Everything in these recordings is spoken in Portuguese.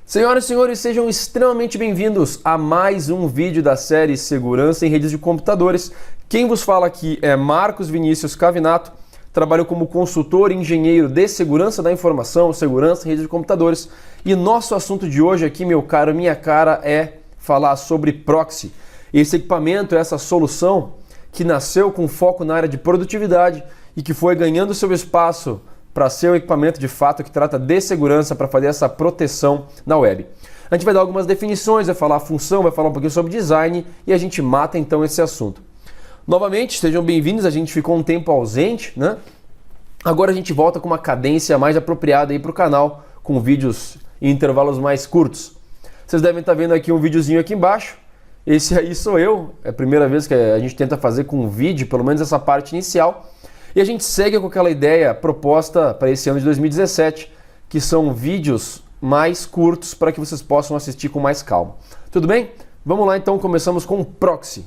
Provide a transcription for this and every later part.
Senhoras e senhores, sejam extremamente bem-vindos a mais um vídeo da série Segurança em Redes de Computadores. Quem vos fala aqui é Marcos Vinícius Cavinato, trabalho como consultor e engenheiro de segurança da informação, segurança em redes de computadores. E nosso assunto de hoje aqui, meu caro, minha cara, é falar sobre proxy. Esse equipamento, essa solução que nasceu com foco na área de produtividade e que foi ganhando seu espaço para ser um equipamento de fato que trata de segurança para fazer essa proteção na web. A gente vai dar algumas definições, vai falar a função, vai falar um pouquinho sobre design e a gente mata então esse assunto. Novamente, sejam bem-vindos, a gente ficou um tempo ausente, né? Agora a gente volta com uma cadência mais apropriada aí para o canal, com vídeos em intervalos mais curtos. Vocês devem estar vendo aqui um videozinho aqui embaixo. Esse aí sou eu, é a primeira vez que a gente tenta fazer com vídeo, pelo menos essa parte inicial. E a gente segue com aquela ideia proposta para esse ano de 2017, que são vídeos mais curtos para que vocês possam assistir com mais calma. Tudo bem? Vamos lá então, começamos com proxy.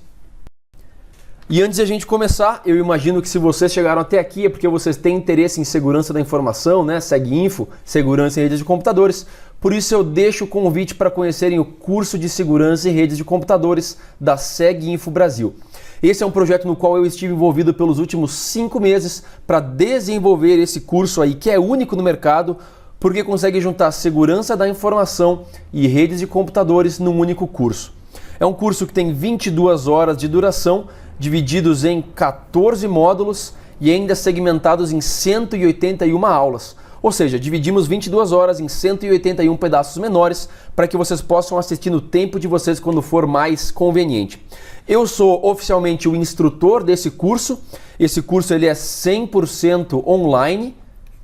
E antes de a gente começar, eu imagino que se vocês chegaram até aqui é porque vocês têm interesse em segurança da informação, né? SegInfo, segurança em redes de computadores. Por isso eu deixo o convite para conhecerem o curso de segurança em redes de computadores da SegInfo Brasil. Esse é um projeto no qual eu estive envolvido pelos últimos 5 meses para desenvolver esse curso aí, que é único no mercado, porque consegue juntar segurança da informação e redes de computadores num único curso. É um curso que tem 22 horas de duração, divididos em 14 módulos e ainda segmentados em 181 aulas. Ou seja, dividimos 22 horas em 181 pedaços menores para que vocês possam assistir no tempo de vocês quando for mais conveniente. Eu sou oficialmente o instrutor desse curso. Esse curso ele é 100% online,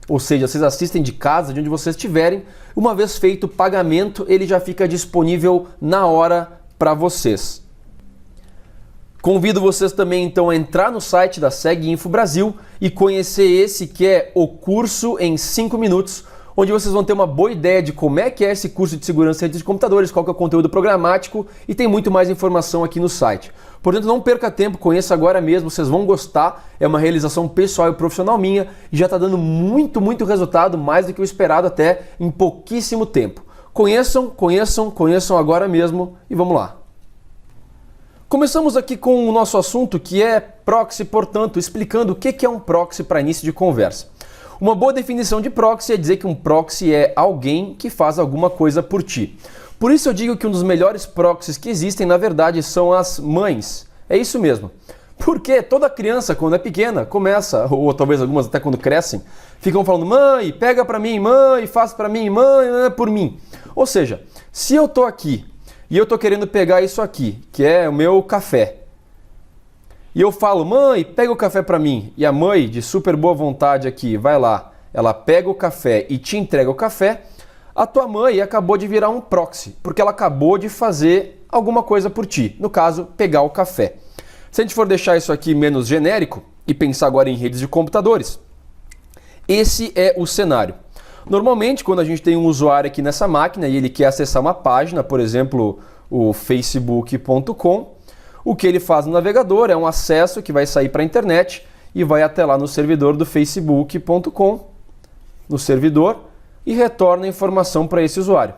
ou seja, vocês assistem de casa, de onde vocês estiverem. Uma vez feito o pagamento, ele já fica disponível na hora para vocês. Convido vocês também então a entrar no site da SegInfo Brasil e conhecer esse que é o curso em 5 minutos, onde vocês vão ter uma boa ideia de como é que é esse curso de segurança em redes de computadores, qual que é o conteúdo programático e tem muito mais informação aqui no site. Portanto, não perca tempo, conheça agora mesmo, vocês vão gostar, é uma realização pessoal e profissional minha e já está dando muito resultado, mais do que o esperado até em pouquíssimo tempo. Conheçam agora mesmo e vamos lá. Começamos aqui com o nosso assunto que é proxy, portanto, explicando o que é um proxy para início de conversa. Uma boa definição de proxy é dizer que um proxy é alguém que faz alguma coisa por ti. Por isso eu digo que um dos melhores proxies que existem, na verdade, são as mães. É isso mesmo. Porque toda criança, quando é pequena, começa, ou talvez algumas até quando crescem, ficam falando: mãe, pega para mim, mãe, faz para mim, mãe, por mim. Ou seja, se eu tô aqui e eu tô querendo pegar isso aqui, que é o meu café, e eu falo: mãe, pega o café para mim, e a mãe, de super boa vontade aqui, vai lá, ela pega o café e te entrega o café, a tua mãe acabou de virar um proxy, porque ela acabou de fazer alguma coisa por ti, no caso, pegar o café. Se a gente for deixar isso aqui menos genérico e pensar agora em redes de computadores, esse é o cenário. Normalmente, quando a gente tem um usuário aqui nessa máquina e ele quer acessar uma página, por exemplo, o facebook.com, o que ele faz no navegador é um acesso que vai sair para a internet e vai até lá no servidor do facebook.com, no servidor, e retorna a informação para esse usuário.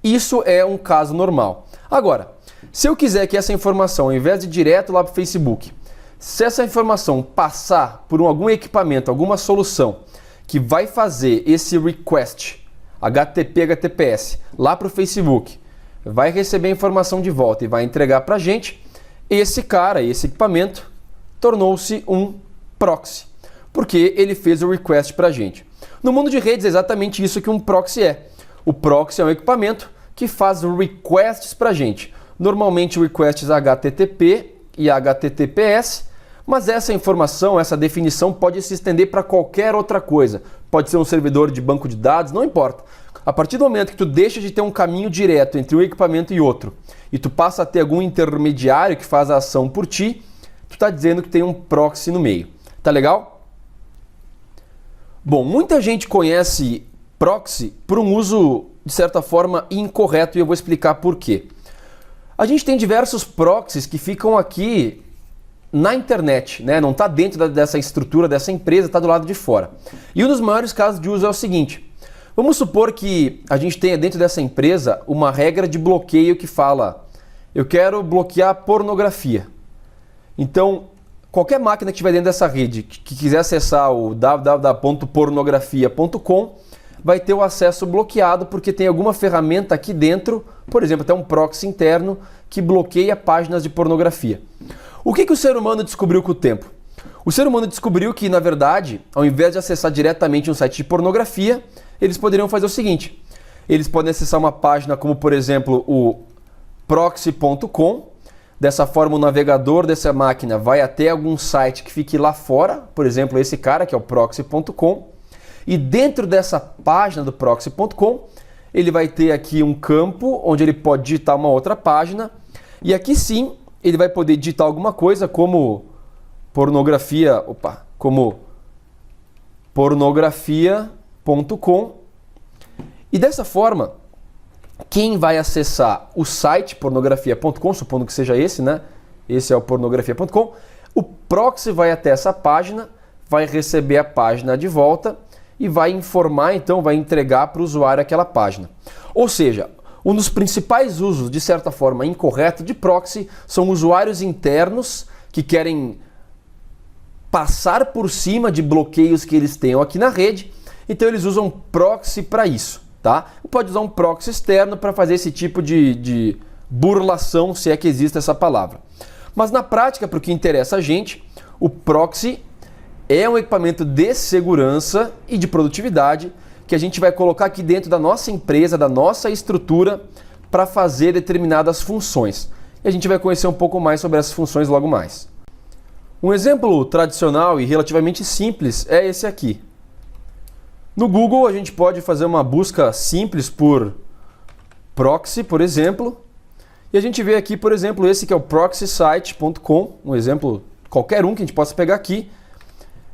Isso é um caso normal. Agora, se eu quiser que essa informação, ao invés de ir direto lá para o Facebook, se essa informação passar por algum equipamento, alguma solução, que vai fazer esse request HTTP, HTTPS lá para o Facebook, vai receber a informação de volta e vai entregar para a gente, esse cara, esse equipamento, tornou-se um proxy, porque ele fez o request para a gente. No mundo de redes é exatamente isso que um proxy é. O proxy é um equipamento que faz requests para a gente. Normalmente requests HTTP e HTTPS, mas essa informação, essa definição pode se estender para qualquer outra coisa. Pode ser um servidor de banco de dados, não importa. A partir do momento que tu deixa de ter um caminho direto entre um equipamento e outro, e tu passa a ter algum intermediário que faz a ação por ti, tu está dizendo que tem um proxy no meio. Tá legal? Bom, muita gente conhece proxy por um uso, de certa forma, incorreto, e eu vou explicar por quê. A gente tem diversos proxies que ficam aqui na internet, né? Não está dentro dessa estrutura, dessa empresa, está do lado de fora. E um dos maiores casos de uso é o seguinte: Vamos supor que a gente tenha dentro dessa empresa uma regra de bloqueio que fala: eu quero bloquear pornografia. Então, qualquer máquina que estiver dentro dessa rede que quiser acessar o www.pornografia.com vai ter o acesso bloqueado porque tem alguma ferramenta aqui dentro, por exemplo, até um proxy interno que bloqueia páginas de pornografia. O que o ser humano descobriu com o tempo? O ser humano descobriu que, na verdade, ao invés de acessar diretamente um site de pornografia, eles poderiam fazer o seguinte: eles podem acessar uma página como, por exemplo, o proxy.com. Dessa forma, o navegador dessa máquina vai até algum site que fique lá fora, por exemplo, esse cara que é o proxy.com. E dentro dessa página do proxy.com, ele vai ter aqui um campo onde ele pode digitar uma outra página. E aqui sim, ele vai poder digitar alguma coisa como pornografia.com. E dessa forma, quem vai acessar o site pornografia.com, supondo que seja esse, né? Esse é o pornografia.com. O proxy vai até essa página, vai receber a página de volta e vai informar, então, vai entregar para o usuário aquela página. Ou seja, um dos principais usos, de certa forma, incorreto de proxy são usuários internos que querem passar por cima de bloqueios que eles tenham aqui na rede, então eles usam proxy para isso, tá? Pode usar um proxy externo para fazer esse tipo de burlação, se é que existe essa palavra. Mas na prática, para o que interessa a gente, o proxy é um equipamento de segurança e de produtividade que a gente vai colocar aqui dentro da nossa empresa, da nossa estrutura, para fazer determinadas funções. E a gente vai conhecer um pouco mais sobre essas funções logo mais. Um exemplo tradicional e relativamente simples é esse aqui. No Google a gente pode fazer uma busca simples por proxy, por exemplo, e a gente vê aqui, por exemplo, esse que é o proxysite.com, um exemplo qualquer um que a gente possa pegar aqui,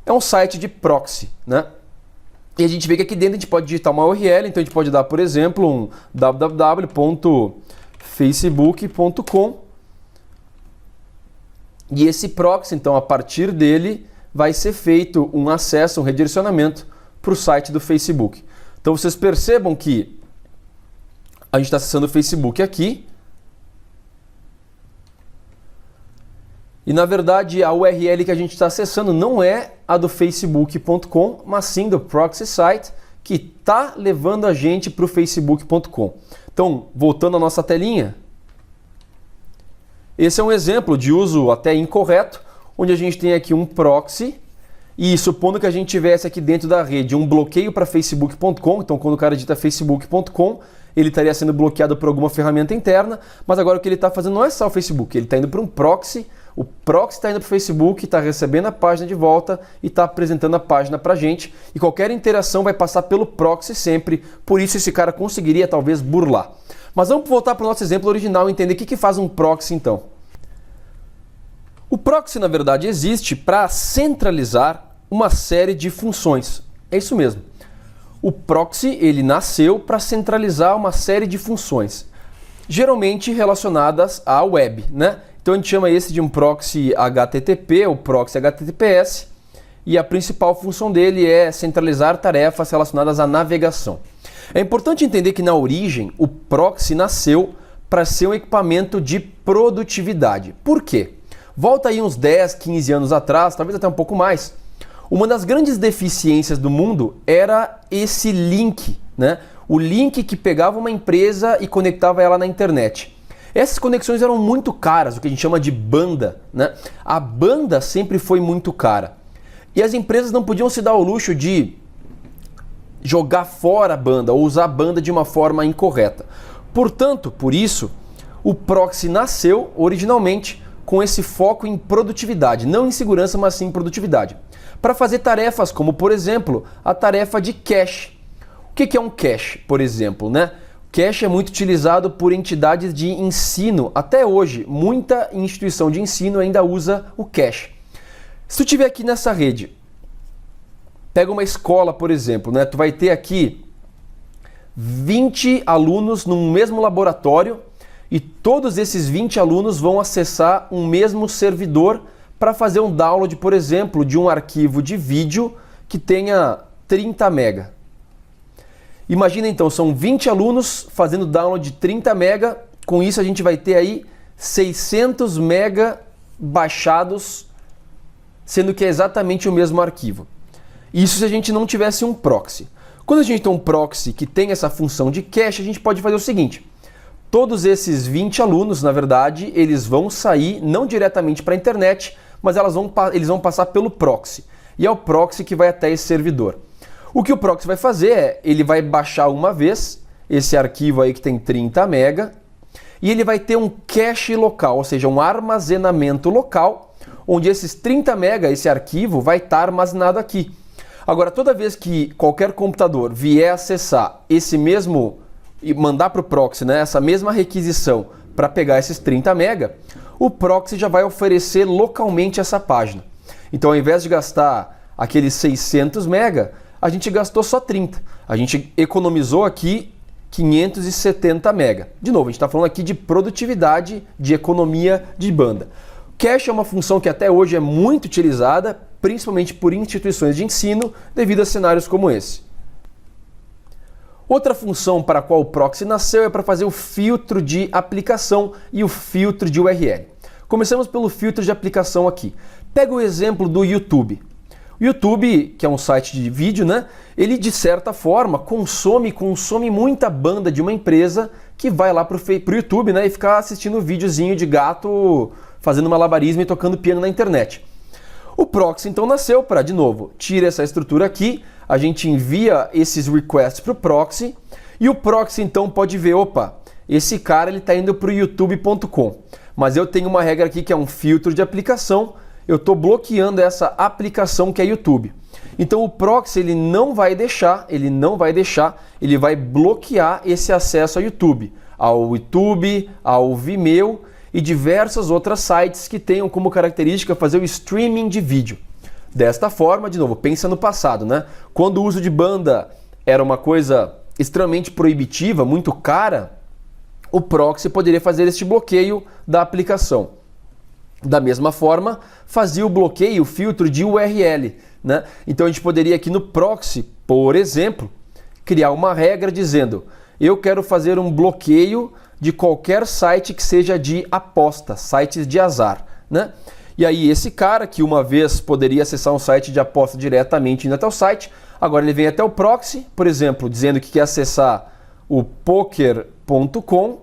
é um site de proxy, né? E a gente vê que aqui dentro a gente pode digitar uma URL, então a gente pode dar, por exemplo, um www.facebook.com. E esse proxy, então, a partir dele, vai ser feito um acesso, um redirecionamento para o site do Facebook. Então vocês percebam que a gente está acessando o Facebook aqui. E na verdade a URL que a gente está acessando não é a do facebook.com, mas sim do proxy site, que está levando a gente para o facebook.com. Então, voltando à nossa telinha, esse é um exemplo de uso até incorreto, onde a gente tem aqui um proxy, e supondo que a gente tivesse aqui dentro da rede um bloqueio para facebook.com, então quando o cara digita facebook.com, ele estaria sendo bloqueado por alguma ferramenta interna, mas agora o que ele está fazendo não é só o Facebook, ele está indo para um proxy, o proxy está indo para o Facebook, está recebendo a página de volta e está apresentando a página para a gente, e qualquer interação vai passar pelo proxy sempre, por isso esse cara conseguiria talvez burlar. Mas vamos voltar para o nosso exemplo original e entender o que faz um proxy então. O proxy, na verdade, existe para centralizar uma série de funções. É isso mesmo. O proxy, ele nasceu para centralizar uma série de funções, geralmente relacionadas à web, né? Então a gente chama esse de um proxy HTTP ou proxy HTTPS, e a principal função dele é centralizar tarefas relacionadas à navegação. É importante entender que na origem o proxy nasceu para ser um equipamento de produtividade. Por quê? Volta aí uns 10, 15 anos atrás, talvez até um pouco mais. Uma das grandes deficiências do mundo era esse link, né? O link que pegava uma empresa e conectava ela na internet. Essas conexões eram muito caras, o que a gente chama de banda, né? A banda sempre foi muito cara. E as empresas não podiam se dar ao luxo de jogar fora a banda ou usar a banda de uma forma incorreta. Portanto, por isso, o proxy nasceu originalmente com esse foco em produtividade, não em segurança, mas sim em produtividade. Para fazer tarefas como, por exemplo, a tarefa de cache. O que é um cache, por exemplo, né? Cache é muito utilizado por entidades de ensino. Até hoje, muita instituição de ensino ainda usa o cache. Se tu estiver aqui nessa rede, pega uma escola, por exemplo, né? Tu vai ter aqui 20 alunos num mesmo laboratório e todos esses 20 alunos vão acessar um mesmo servidor para fazer um download, por exemplo, de um arquivo de vídeo que tenha 30 MB. Imagina então, são 20 alunos fazendo download de 30 mega, com isso a gente vai ter aí 600 mega baixados, sendo que é exatamente o mesmo arquivo. Isso se a gente não tivesse um proxy. Quando a gente tem um proxy que tem essa função de cache, a gente pode fazer o seguinte: todos esses 20 alunos, na verdade, eles vão sair não diretamente para a internet, mas eles vão passar pelo proxy. E é o proxy que vai até esse servidor. O que o proxy vai fazer é, ele vai baixar uma vez esse arquivo aí que tem 30 mega, e ele vai ter um cache local, ou seja, um armazenamento local, onde esses 30 mega, esse arquivo, vai estar armazenado aqui. Agora, toda vez que qualquer computador vier acessar esse mesmo e mandar para o proxy, né, essa mesma requisição para pegar esses 30 mega, o proxy já vai oferecer localmente essa página. Então, ao invés de gastar aqueles 600 mega, a gente gastou só 30. A gente economizou aqui 570 mega. De novo, a gente está falando aqui de produtividade, de economia de banda. Cache é uma função que até hoje é muito utilizada, principalmente por instituições de ensino, devido a cenários como esse. Outra função para a qual o proxy nasceu é para fazer o filtro de aplicação e o filtro de URL. Começamos pelo filtro de aplicação aqui. Pega o exemplo do YouTube. O YouTube, que é um site de vídeo, né? Ele de certa forma consome muita banda de uma empresa que vai lá pro YouTube, né? E ficar assistindo um videozinho de gato fazendo malabarismo e tocando piano na internet. O proxy então nasceu para, de novo, tira essa estrutura aqui, a gente envia esses requests para o proxy e o proxy então pode ver, opa, esse cara ele está indo para o youtube.com, mas eu tenho uma regra aqui que é um filtro de aplicação, eu estou bloqueando essa aplicação que é YouTube. Então o proxy ele vai bloquear esse acesso ao YouTube, ao Vimeo e diversas outras sites que tenham como característica fazer o streaming de vídeo. Desta forma, de novo, pensa no passado, né? Quando o uso de banda era uma coisa extremamente proibitiva, muito cara, o proxy poderia fazer este bloqueio da aplicação. Da mesma forma, fazia o bloqueio, o filtro de URL, né? Então a gente poderia aqui no proxy, por exemplo, criar uma regra dizendo: eu quero fazer um bloqueio de qualquer site que seja de aposta, sites de azar, né? E aí esse cara que uma vez poderia acessar um site de aposta diretamente indo até o site, agora ele vem até o proxy, por exemplo, dizendo que quer acessar o poker.com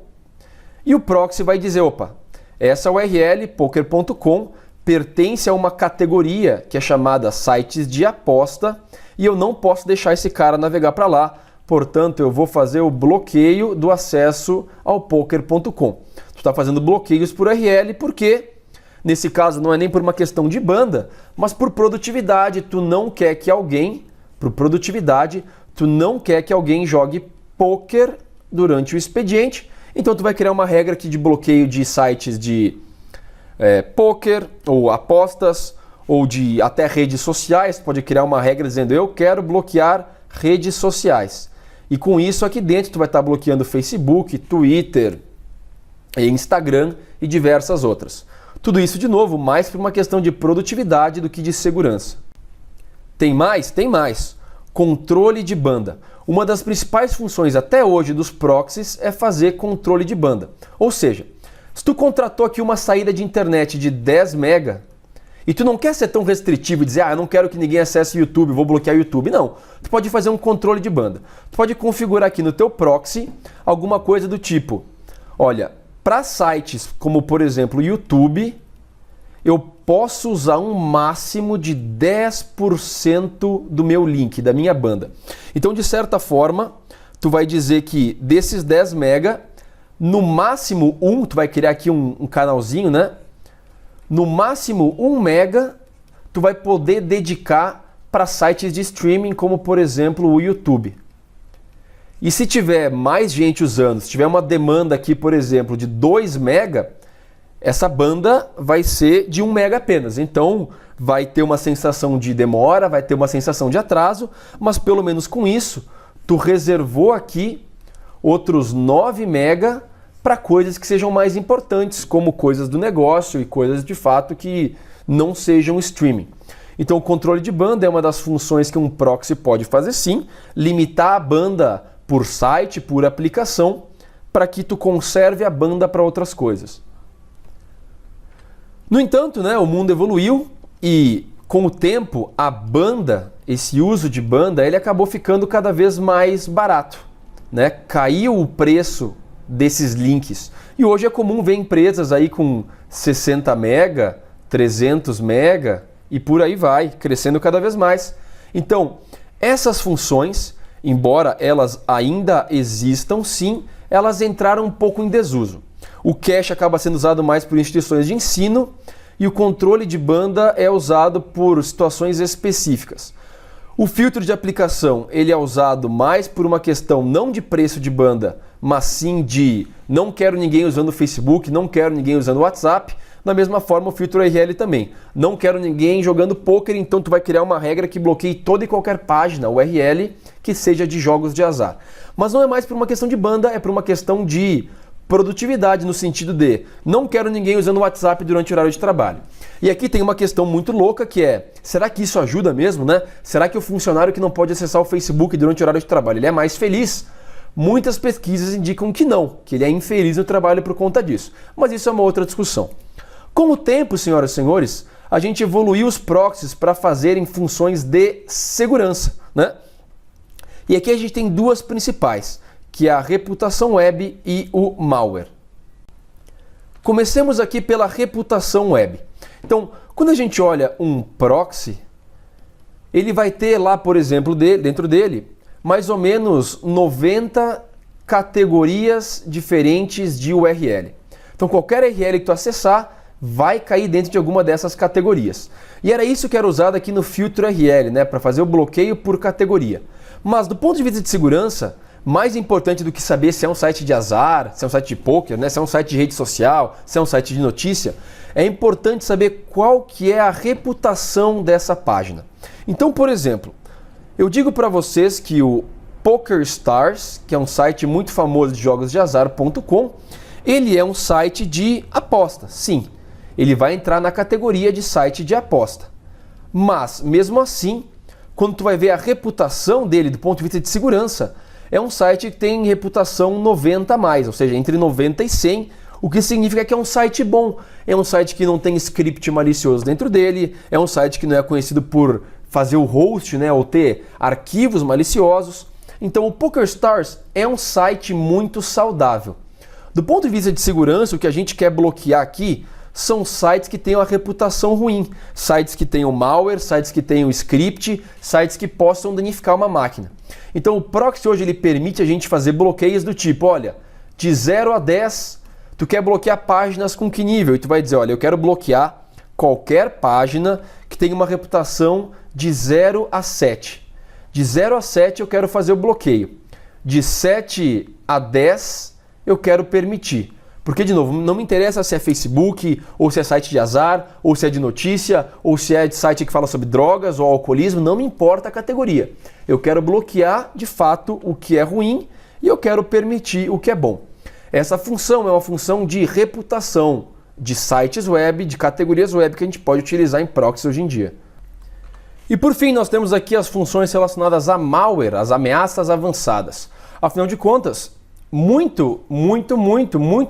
e o proxy vai dizer, opa, essa URL, poker.com, pertence a uma categoria que é chamada sites de aposta e eu não posso deixar esse cara navegar para lá. Portanto, eu vou fazer o bloqueio do acesso ao poker.com. Tu está fazendo bloqueios por URL porque, nesse caso, não é nem por uma questão de banda, mas por produtividade. Tu não quer que alguém jogue poker durante o expediente. Então, tu vai criar uma regra aqui de bloqueio de sites de poker ou apostas ou de até redes sociais. Tu pode criar uma regra dizendo, eu quero bloquear redes sociais. E com isso aqui dentro tu vai estar bloqueando Facebook, Twitter, Instagram e diversas outras. Tudo isso, de novo, mais por uma questão de produtividade do que de segurança. Tem mais? Tem mais. Controle de banda. Uma das principais funções até hoje dos proxies é fazer controle de banda. Ou seja, se tu contratou aqui uma saída de internet de 10 mega, e tu não quer ser tão restritivo e dizer, eu não quero que ninguém acesse o YouTube, vou bloquear o YouTube. Não, tu pode fazer um controle de banda. Tu pode configurar aqui no teu proxy alguma coisa do tipo, olha, para sites como, por exemplo, o YouTube, eu posso usar um máximo de 10% do meu link, da minha banda. Então, de certa forma, tu vai dizer que desses 10 mega, no máximo tu vai criar aqui um canalzinho, né? No máximo 1 mega, tu vai poder dedicar para sites de streaming, como por exemplo o YouTube. E se tiver mais gente usando, se tiver uma demanda aqui, por exemplo, de 2 mega, essa banda vai ser de 1 mega apenas. Então vai ter uma sensação de demora, vai ter uma sensação de atraso, mas pelo menos com isso, tu reservou aqui outros 9 mega para coisas que sejam mais importantes, como coisas do negócio e coisas de fato que não sejam streaming. Então o controle de banda é uma das funções que um proxy pode fazer sim, limitar a banda por site, por aplicação, para que tu conserve a banda para outras coisas. No entanto, né, o mundo evoluiu e com o tempo a banda, esse uso de banda, ele acabou ficando cada vez mais barato, né? Caiu o preço desses links. E hoje é comum ver empresas aí com 60 mega, 300 mega e por aí vai, crescendo cada vez mais. Então, essas funções, embora elas ainda existam, sim, elas entraram um pouco em desuso. O cache acaba sendo usado mais por instituições de ensino e o controle de banda é usado por situações específicas. O filtro de aplicação ele é usado mais por uma questão não de preço de banda, mas sim de não quero ninguém usando o Facebook, não quero ninguém usando o WhatsApp. Da mesma forma o filtro URL também. Não quero ninguém jogando poker, então tu vai criar uma regra que bloqueie toda e qualquer página URL que seja de jogos de azar. Mas não é mais por uma questão de banda, é por uma questão de produtividade no sentido de não quero ninguém usando o WhatsApp durante o horário de trabalho. E aqui tem uma questão muito louca que é, será que isso ajuda mesmo, né? Será que o funcionário que não pode acessar o Facebook durante o horário de trabalho, ele é mais feliz? Muitas pesquisas indicam que não, que ele é infeliz no trabalho por conta disso. Mas isso é uma outra discussão. Com o tempo, senhoras e senhores, a gente evoluiu os proxies para fazerem funções de segurança, né? E aqui a gente tem duas principais, que é a reputação web e o malware. Comecemos aqui pela reputação web. Então, quando a gente olha um proxy, ele vai ter lá, por exemplo, dentro dele, mais ou menos 90 categorias diferentes de URL. Então, qualquer URL que tu acessar vai cair dentro de alguma dessas categorias. E era isso que era usado aqui no filtro URL, né, para fazer o bloqueio por categoria. Mas do ponto de vista de segurança, mais importante do que saber se é um site de azar, se é um site de poker, né, se é um site de rede social, se é um site de notícia, é importante saber qual que é a reputação dessa página. Então, por exemplo, eu digo para vocês que o PokerStars, que é um site muito famoso de jogos de azar.com, ele é um site de aposta, sim. Ele vai entrar na categoria de site de aposta. Mas, mesmo assim, quando tu vai ver a reputação dele do ponto de vista de segurança, é um site que tem reputação 90 a mais, ou seja, entre 90 e 100, o que significa que é um site bom. É um site que não tem script malicioso dentro dele, é um site que não é conhecido por fazer o host, né, ou ter arquivos maliciosos. Então o PokerStars é um site muito saudável. Do ponto de vista de segurança, o que a gente quer bloquear aqui são sites que tenham a reputação ruim, sites que tenham malware, sites que tenham script, sites que possam danificar uma máquina. Então o proxy hoje ele permite a gente fazer bloqueios do tipo, olha, de 0 a 10, tu quer bloquear páginas com que nível? E tu vai dizer, olha, eu quero bloquear qualquer página que tenha uma reputação de 0 a 7. De 0 a 7 eu quero fazer o bloqueio. De 7 a 10 eu quero permitir. Porque, de novo, não me interessa se é Facebook, ou se é site de azar, ou se é de notícia, ou se é de site que fala sobre drogas ou alcoolismo, não me importa a categoria. Eu quero bloquear, de fato, o que é ruim e eu quero permitir o que é bom. Essa função é uma função de reputação de sites web, de categorias web que a gente pode utilizar em proxy hoje em dia. E por fim, nós temos aqui as funções relacionadas a malware, as ameaças avançadas. Afinal de contas, muito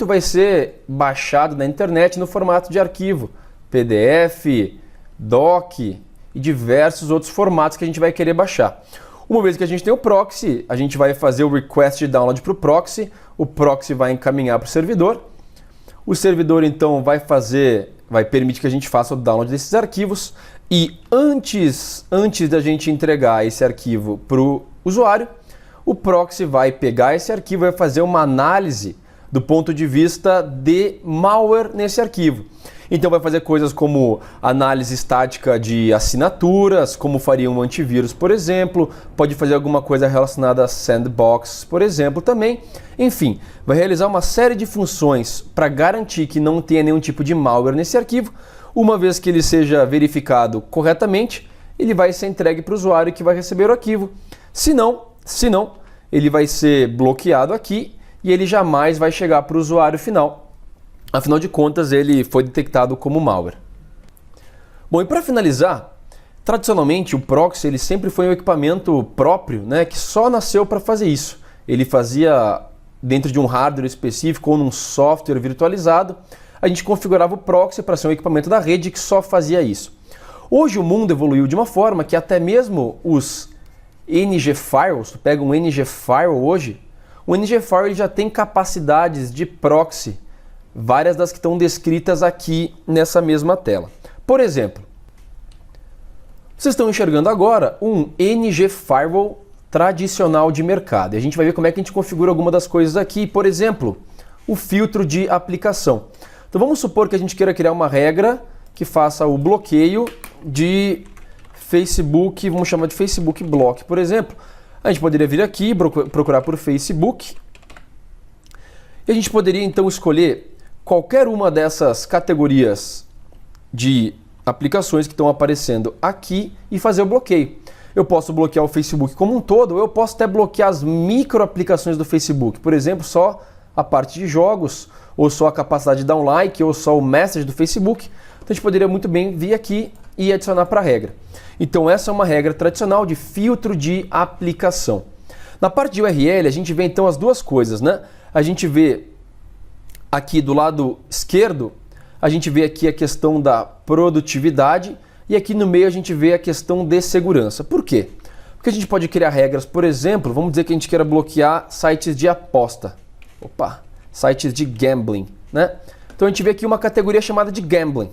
vai ser baixado na internet no formato de arquivo, PDF, doc e diversos outros formatos que a gente vai querer baixar. Uma vez que a gente tem o proxy, a gente vai fazer o request de download para o proxy vai encaminhar para o servidor então vai permitir que a gente faça o download desses arquivos e antes da gente entregar esse arquivo para o usuário, o proxy vai pegar esse arquivo e vai fazer uma análise do ponto de vista de malware nesse arquivo. Então vai fazer coisas como análise estática de assinaturas, como faria um antivírus, por exemplo, pode fazer alguma coisa relacionada a sandbox, por exemplo, também. Enfim, vai realizar uma série de funções para garantir que não tenha nenhum tipo de malware nesse arquivo. Uma vez que ele seja verificado corretamente, ele vai ser entregue para o usuário que vai receber o arquivo. Se não, ele vai ser bloqueado aqui e ele jamais vai chegar para o usuário final. Afinal de contas, ele foi detectado como malware. Bom, e para finalizar, tradicionalmente o proxy ele sempre foi um equipamento próprio, né, que só nasceu para fazer isso. ele fazia dentro de um hardware específico ou num software virtualizado, a gente configurava o proxy para ser um equipamento da rede que só fazia isso. Hoje o mundo evoluiu de uma forma que até mesmo os NG Firewalls, tu pega um NG Firewall hoje, o NG Firewall ele já tem capacidades de proxy, várias das que estão descritas aqui nessa mesma tela. Por exemplo, vocês estão enxergando agora um NG Firewall tradicional de mercado. E a gente vai ver como é que a gente configura alguma das coisas aqui. Por exemplo, o filtro de aplicação. Então vamos supor que a gente queira criar uma regra que faça o bloqueio de Facebook, vamos chamar de Facebook Block, por exemplo. A gente poderia vir aqui, procurar por Facebook. E a gente poderia então escolher qualquer uma dessas categorias de aplicações que estão aparecendo aqui e fazer o bloqueio. Eu posso bloquear o Facebook como um todo, ou eu posso até bloquear as micro aplicações do Facebook. Por exemplo, só a parte de jogos, ou só a capacidade de dar um like, ou só o message do Facebook. Então a gente poderia muito bem vir aqui e adicionar para a regra. Então essa é uma regra tradicional de filtro de aplicação. Na parte de URL a gente vê então as duas coisas, né? A gente vê aqui do lado esquerdo, a gente vê aqui a questão da produtividade e aqui no meio a gente vê a questão de segurança. Por quê? Porque a gente pode criar regras, por exemplo, vamos dizer que a gente queira bloquear sites de aposta. Sites de gambling, né? Então a gente vê aqui uma categoria chamada de gambling.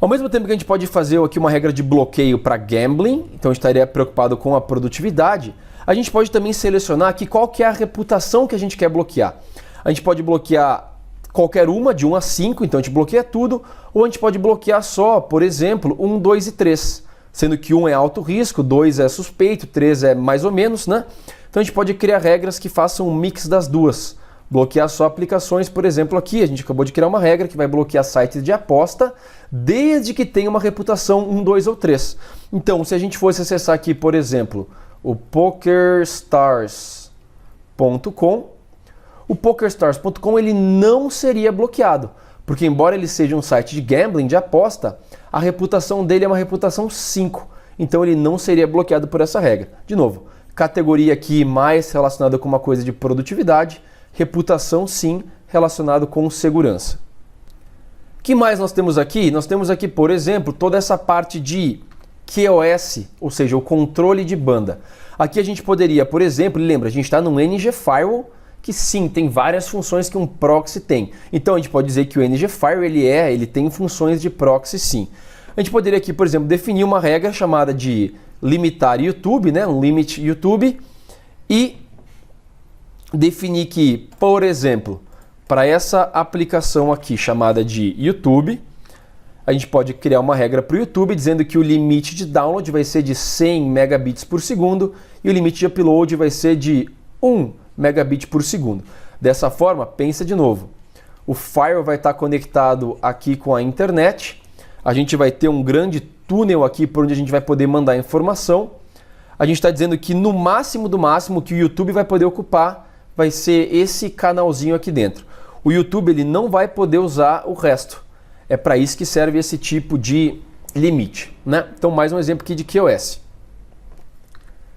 Ao mesmo tempo que a gente pode fazer aqui uma regra de bloqueio para gambling, então a gente estaria preocupado com a produtividade, a gente pode também selecionar aqui qual que é a reputação que a gente quer bloquear. A gente pode bloquear qualquer uma, de 1 a 5, então a gente bloqueia tudo, ou a gente pode bloquear só, por exemplo, 1, 2 e 3, sendo que 1 é alto risco, 2 é suspeito, 3 é mais ou menos, né? Então a gente pode criar regras que façam um mix das duas. Bloquear só aplicações, por exemplo, aqui a gente acabou de criar uma regra que vai bloquear sites de aposta, desde que tenha uma reputação 1, 2 ou 3. Então, se a gente fosse acessar aqui, por exemplo, o PokerStars.com, o PokerStars.com ele não seria bloqueado, porque embora ele seja um site de gambling, de aposta, a reputação dele é uma reputação 5, então ele não seria bloqueado por essa regra. De novo, categoria aqui mais relacionada com uma coisa de produtividade, reputação sim, relacionado com segurança. O que mais nós temos aqui? Nós temos aqui, por exemplo, toda essa parte de QoS, ou seja, o controle de banda. Aqui a gente poderia, por exemplo, lembra, a gente está num NG Firewall, que sim, tem várias funções que um proxy tem. Então a gente pode dizer que o NG Firewall ele tem funções de proxy sim. A gente poderia aqui, por exemplo, definir uma regra chamada de limitar YouTube, né, um limit YouTube, e definir que, por exemplo, para essa aplicação aqui chamada de YouTube, a gente pode criar uma regra para o YouTube dizendo que o limite de download vai ser de 100 megabits por segundo e o limite de upload vai ser de 1 megabit por segundo. Dessa forma, pensa de novo, o firewall vai estar conectado aqui com a internet, a gente vai ter um grande túnel aqui por onde a gente vai poder mandar informação. A gente está dizendo que no máximo do máximo que o YouTube vai poder ocupar vai ser esse canalzinho aqui dentro. O YouTube ele não vai poder usar o resto. É para isso que serve esse tipo de limite, né? Então mais um exemplo aqui de QoS.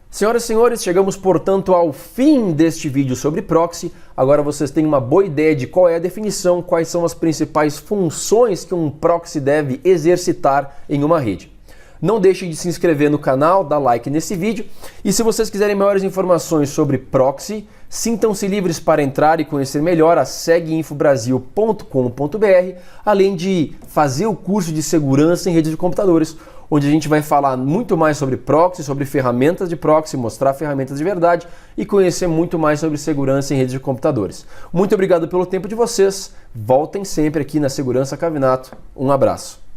Senhoras e senhores, chegamos portanto ao fim deste vídeo sobre proxy. Agora vocês têm uma boa ideia de qual é a definição, quais são as principais funções que um proxy deve exercitar em uma rede. Não deixem de se inscrever no canal, dar like nesse vídeo e se vocês quiserem maiores informações sobre proxy, sintam-se livres para entrar e conhecer melhor a seguinfobrasil.com.br, além de fazer o curso de segurança em redes de computadores, onde a gente vai falar muito mais sobre proxy, sobre ferramentas de proxy, mostrar ferramentas de verdade e conhecer muito mais sobre segurança em redes de computadores. Muito obrigado pelo tempo de vocês, voltem sempre aqui na Segurança Cavinato. Um abraço.